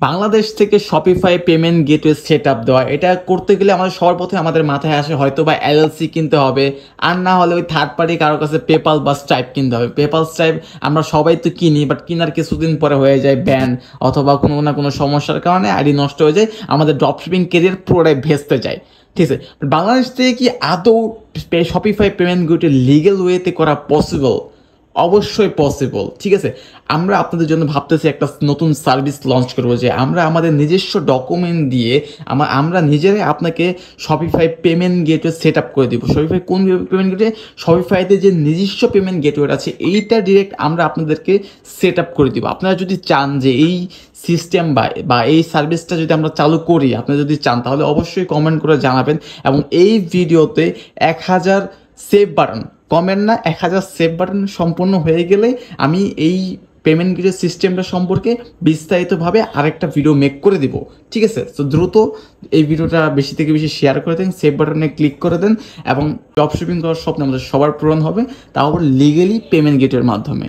বাংলাদেশ থেকে Shopify payment gateway set up দেওয়া, এটা করতে গেলে আমাদের সর্বপ্রথমে আমাদের মাথায় আসে হয়তো বা এলএলসি কিনতে হবে, আর না হলে ওই থার্ড পার্টি কারো কাছে পেপাল বা স্ট্রাইপ কিনতে হবে। পেপাল স্ট্রাইপ আমরা সবাই তো কিনি, বাট কেনার কিছুদিন পরে হয়ে যায় ব্যান, অথবা কোনো না কোনো সমস্যার কারণে আইডি নষ্ট হয়ে যায়, আমাদের ড্রপশিপিং কেরিয়ার পুরোটাই ভেস্তে যায়। ঠিক আছে, বাংলাদেশ থেকে কি আদৌ শপিফাই পেমেন্ট গেটওয়ে লিগ্যাল ওয়েতে করা পসিবল? অবশ্যই পসিবল। ঠিক আছে, আমরা আপনাদের জন্য ভাবতেছি একটা নতুন সার্ভিস লঞ্চ করবো, যে আমরা আমাদের নিজস্ব ডকুমেন্ট দিয়ে আমরা নিজেরাই আপনাকে Shopify payment gateway set up করে দিব। শপিফাই কোন পেমেন্ট গেটওয়ে? শপিফাইতে যে নিজস্ব পেমেন্ট গেটওয়ে আছে এইটা ডিরেক্ট আমরা আপনাদেরকে সেট আপ করে দিব। আপনারা যদি চান যে এই সিস্টেম বা এই সার্ভিসটা যদি আমরা চালু করি, আপনারা যদি চান তাহলে অবশ্যই কমেন্ট করে জানাবেন, এবং এই ভিডিওতে 1000 সেভ বাটন, কমেন্ট না, 1000 সেভ বাটন সম্পূর্ণ হয়ে গেলে আমি এই পেমেন্ট গেটওয়ে সিস্টেমটা সম্পর্কে বিস্তারিতভাবে আরেকটা ভিডিও মেক করে দিব। ঠিক আছে, তো দ্রুত এই ভিডিওটা বেশি থেকে বেশি শেয়ার করে দেন, সেভ বাটনে ক্লিক করে দেন, এবং ড্রপ শিপিং করার স্বপ্ন আমাদের সবার পূরণ হবে, তাও লিগেলি পেমেন্ট গেটওয়ের মাধ্যমে।